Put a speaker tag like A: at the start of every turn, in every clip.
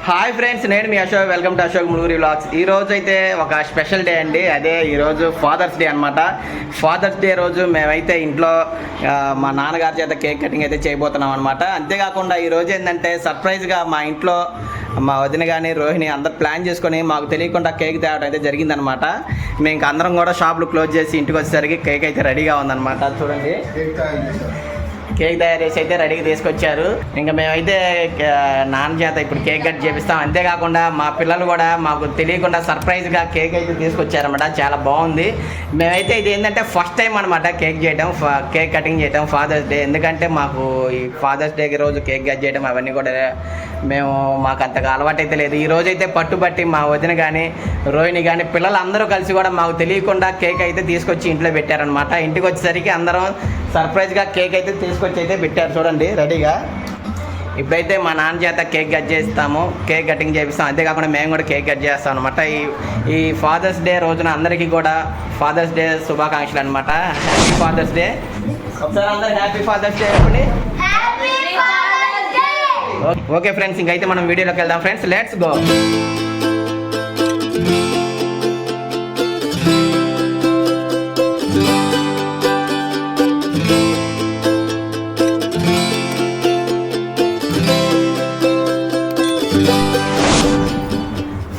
A: Hi friends, నేను మీ Ashok. Welcome to Ashok Muluguri vlogs. ఈ రోజు అయితే ఒక స్పెషల్ డే అండి. అదే ఈరోజు ఫాదర్స్ డే అనమాట. ఫాదర్స్ డే రోజు మేమైతే ఇంట్లో మా నాన్నగారి చేత కేక్ కటింగ్ అయితే చేయబోతున్నాం అనమాట. అంతేకాకుండా ఈరోజు ఏంటంటే సర్ప్రైజ్గా మా ఇంట్లో మా వదిన కానీ రోహిణి అందరు ప్లాన్ చేసుకొని మాకు తెలియకుండా కేక్ తేవడం అయితే జరిగిందనమాట. మేము అందరం కూడా షాపులు క్లోజ్ చేసి ఇంటికి వచ్చేసరికి కేక్ అయితే రెడీగా ఉందన్నమాట. చూడండి, కేక్ తయారు చేసి అయితే రెడీగా తీసుకొచ్చారు. ఇంకా మేమైతే నాన్న చేత ఇప్పుడు కేక్ కట్ చేపిస్తాం. అంతేకాకుండా మా పిల్లలు కూడా మాకు తెలియకుండా సర్ప్రైజ్గా కేక్ అయితే తీసుకొచ్చారన్నమాట. చాలా బాగుంది. మేమైతే ఇది ఏంటంటే ఫస్ట్ టైం అనమాట కేక్ కటింగ్ చేయడం ఫాదర్స్ డే. ఎందుకంటే మాకు ఈ ఫాదర్స్ డే రోజు కేక్ కట్ చేయడం అవన్నీ కూడా మాకు అంతగా అలవాటు అయితే లేదు. ఈ రోజు అయితే పట్టుబట్టి మా వదిన కానీ రోహిణి కానీ పిల్లలందరూ కలిసి కూడా మాకు తెలియకుండా కేక్ అయితే తీసుకొచ్చి ఇంట్లో పెట్టారనమాట. ఇంటికి వచ్చేసరికి అందరం సర్ప్రైజ్గా కేక్ అయితే తీసుకొచ్చి అయితే పెట్టారు. చూడండి రెడీగా. ఇప్పుడైతే మా నాన్న చేత కేక్ కట్ చేస్తాము, కేక్ కటింగ్ చేపిస్తాం. అంతేకాకుండా మేము కూడా కేక్ కట్ చేస్తాం అనమాట. ఈ ఫాదర్స్ డే రోజున అందరికీ కూడా ఫాదర్స్ డే శుభాకాంక్షలు అనమాట. Happy father's day. ఒకసారి అందరూ హ్యాపీ ఫాదర్స్ డే చెప్పండి. ఓకే ఫ్రెండ్స్, ఇంకైతే మనం వీడియోలోకి వెళ్దాం ఫ్రెండ్స్. Let's go.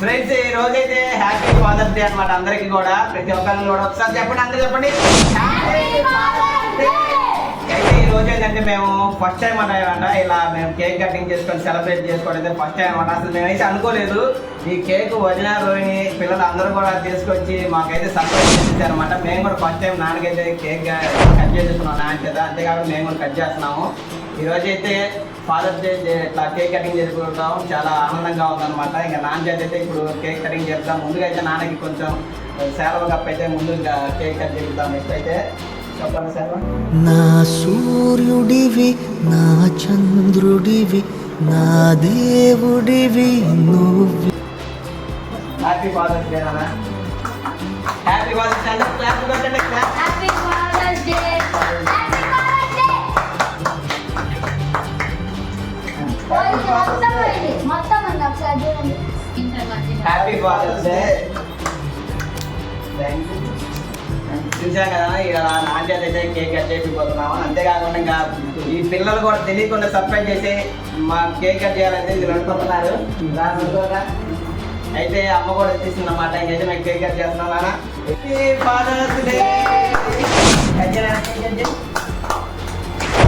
A: ఫ్రెండ్స్, ఈ రోజైతే హ్యాపీ ఫాదర్స్ డే అనమాట. అందరికీ కూడా ప్రతి ఒక్కరిని కూడా ఒకసారి చెప్పండి, అందరూ చెప్పండి. అయితే ఈ రోజు ఏంటంటే మేము ఫస్ట్ టైం అన్నమాట ఇలా మేము కేక్ కటింగ్ చేసుకొని సెలబ్రేట్ చేసుకోవడం అయితే ఫస్ట్ టైం అనమాట. అసలు మేమైతే అనుకోలేదు ఈ కేక్ వదిన రోహిణి పిల్లలు అందరూ కూడా తీసుకొచ్చి మాకైతే సర్ప్రైజ్ చేసేసారు అనమాట. మేము కూడా ఫస్ట్ టైం నాన్నకైతే కేక్ కట్ చేస్తున్నాం నాన్న చేత. అంతేకాకుండా మేము కూడా కట్ చేస్తున్నాము. ఈరోజు అయితే ఫాదర్స్ డే ఇట్లా కేక్ కటింగ్ చేసుకుంటాం. చాలా ఆనందంగా ఉందన్నమాట. ఇంకా నాన్న చేత అయితే ఇప్పుడు కేక్ కటింగ్ చేస్తాం. ముందుగా అయితే నాన్నకి కొంచెం సెలవు కప్ అయితే ముందుగా కేక్ కట్ చేస్తాం. నెక్స్ట్ అయితే చెప్పండి సెలవు.
B: నా సూర్యుడివి, నా చంద్రుడివి, నా దేవుడివి నువ్వు.
A: హ్యాపీ ఫాదర్స్ డే నాన్న. Happy father's day. అందరూ క్లాప్ కొట్టండి.
C: Happy father's day.
A: Happy father's day. చూసాం కదా, ఇలా నాన్న అయితే కేక్ కట్ చేసిపోతున్నాము. అంతేకాకుండా ఇంకా ఈ పిల్లలు కూడా తెలియకుండా సర్ప్రైజ్ చేసి మా కేక్ కట్ చేయాలంటే ఇది అనుకుంటున్నారు. అయితే అమ్మ కూడా వచ్చేసింది అన్నమాట. ఇంకైతే మేము కేక్ కట్ చేస్తున్నాం నాన్న. Happy father's day.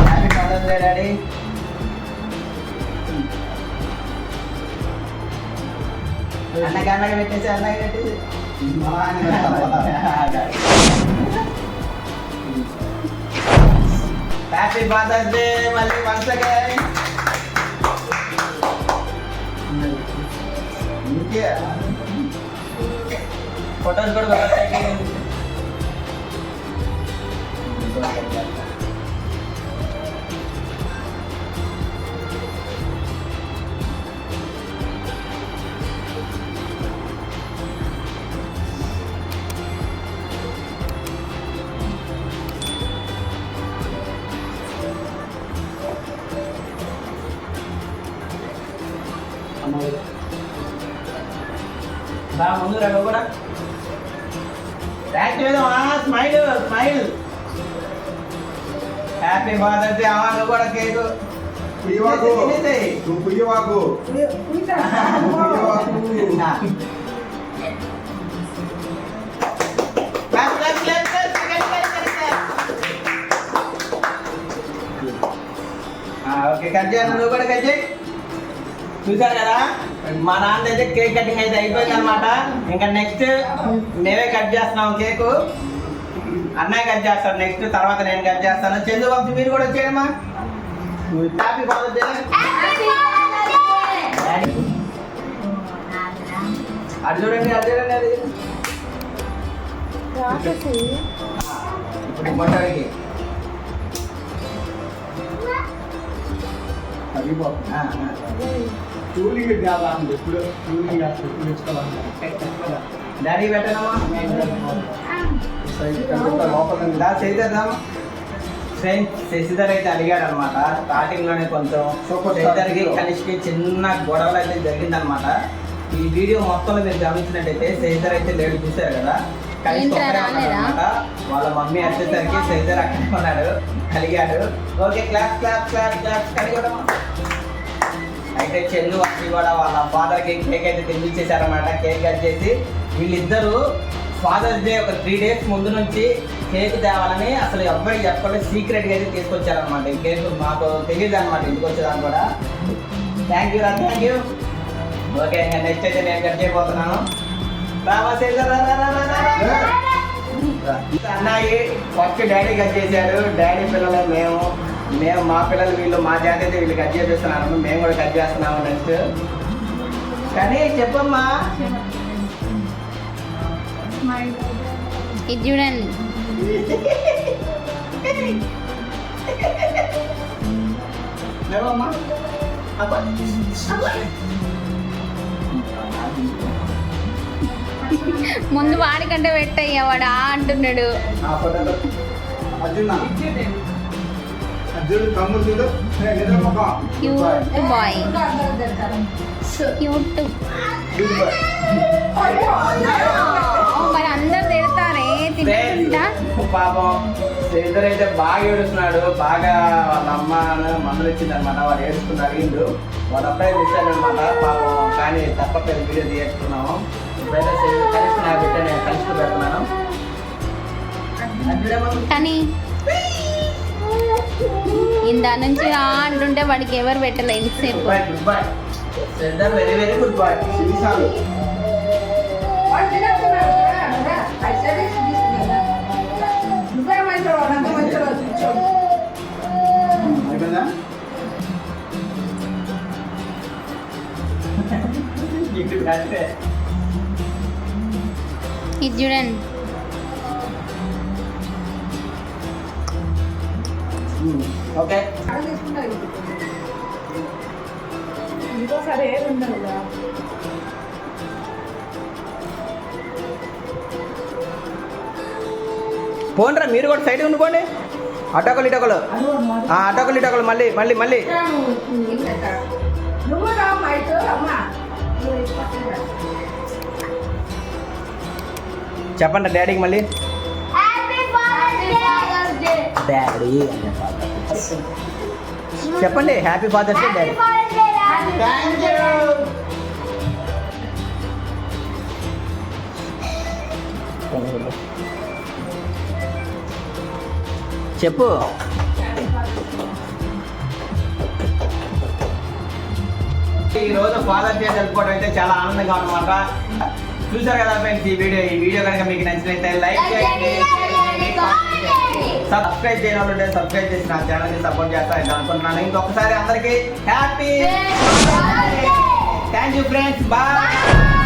A: Happy father's day daddy. అన్నగా పెట్టేసి హ్యాపీ ఫాదర్స్ డే మళ్ళీ వన్స్ అగైన్. ఫోటోస్ కూడా ముందు రంగు కూడా smile smile. Happy father's day. అమ్మ కూడా కేకు ఓకే కట్ చేయాలి. నువ్వు కూడా కట్ చేయి. చూసారు కదా, మా నాన్న అయితే కేక్ కటింగ్ అయితే అయిపోయింది అనమాట. ఇంకా నెక్స్ట్ మేమే కట్ చేస్తున్నాం కేకు. అన్నయ్య కట్ చేస్తాడు నెక్స్ట్, తర్వాత నేను కట్ చేస్తాను. చందు బాబు మీరు కూడా వచ్చేయమ్మా. Happy father's day. అది చూడండి, అది చూడండి. అది ఇప్పుడు మొట్టకి డాడీ పెట్టనమ్మా. చేద్దాం ఫ్రెండ్స్ శశిధర్ అయితే అడిగాడు అనమాట. స్టార్టింగ్ లోనే కొంచెం శశిధర్కి కనిష్కి చిన్న గొడవలు అయితే జరిగిందనమాట. ఈ వీడియో మొత్తంలో మీరు గమనించినట్టయితే శశిధర్ అయితే లేడు, చూసారు కదా. కనిష్క ఒక్కడే ఉన్నాడు అనమాట. వాళ్ళ మమ్మీ వచ్చేసరికి శశిధర్ అక్కడే ఉన్నాడు, కలిగాడు. Okay, class class class class కలిగడం. అయితే చెల్లు వచ్చి కూడా వాళ్ళ ఫాదర్కి కేక్ అయితే తినిపించేశారనమాట. కేక్ కట్ చేసి వీళ్ళిద్దరూ ఫాదర్స్ డే ఒక 3 days ముందు నుంచి కేక్ తేవాలని అసలు ఎవ్వరికి చెప్పకుండా సీక్రెట్గా అయితే తీసుకొచ్చారనమాట. ఈ కేక్ మాకు తెలియదు అనమాట, ఇంటికి వచ్చేదాన్ని కూడా. థ్యాంక్ యూ రా, థ్యాంక్ యూ. ఓకే, ఇంకా నెక్స్ట్ అయితే నేను కట్ చేయబోతున్నాను. అన్నయ్య ఫస్ట్ డాడీ కట్ చేశాడు. డాడీ పిల్లలు మేము మా పిల్లలు, వీళ్ళు మా జాతి అయితే వీళ్ళు కట్ చేపిస్తున్నాము. మేము కూడా కట్ చేస్తున్నాము నెక్స్ట్. కానీ చెప్పమ్మా.
C: ఇది చూడండి.
A: లేవమ్మా. అబ్బా.
C: ముందు వాడికంటే పెట్టయ్యా, వాడు ఆ అంటున్నాడు.
A: ఆ ఫోటోలో
C: క్యూట్ బాయ్, క్యూట్. మరి అందరు తిడతారే తింటా.
A: పాపం శశిధర్ అయితే బాగా ఏడుస్తున్నాడు. బాగా వాళ్ళ అమ్మ మందులు ఇచ్చింది అనమాట. వాడు ఏడుస్తున్నారు. అడిగిండు వాళ్ళ అబ్బాయి ఇచ్చాడు అనమాట. పాపం కానీ తప్పలేదు, వీడియో తీయేసుకున్నాము. ఇప్పుడైతే కలిసి నా బిడ్డ నేను కలిసి పెడుతున్నాను.
C: కానీ ఇందా నుంచి ఆ అంటుంటే వాడికి ఎవరు పెట్టలే ఇంతసేపు.
A: Good boy, good boy Shashidhar, very very good boy.
C: ఇది చూడండి.
A: ఓకే,
D: ఇంకోసారి ఏది ఉండదు.
A: పోన్రా మీరు కూడా సైడ్ ఉండుకోండి. అటోకలు ఇటోకలు, అటోకలు ఇటోకలు. మళ్ళీ మళ్ళీ మళ్ళీ
D: నువ్వు రా మైట్ అమ్మా.
A: చెప్పండి డాడీకి మళ్ళీ.
C: Happy father's day.
A: డాడీ చెప్పండి. Happy father's day daddy. Thank you. చెప్పు. ఈ రోజు ఫాదర్స్ డే జరుపుకోవడం అయితే చాలా ఆనందంగా అనమాట. చూసారు కదా ఫ్రెండ్స్, ఈ వీడియో కనుక మీకు నచ్చినట్లయితే లైక్ చేయండి, సబ్స్క్రైబ్ చేయని వాళ్ళు ఉంటే సబ్స్క్రైబ్ చేసి నా ఛానల్ని సపోర్ట్ చేస్తారని అనుకుంటున్నాను. ఇంకొకసారి అందరికీ happy. Thank you friends, bye.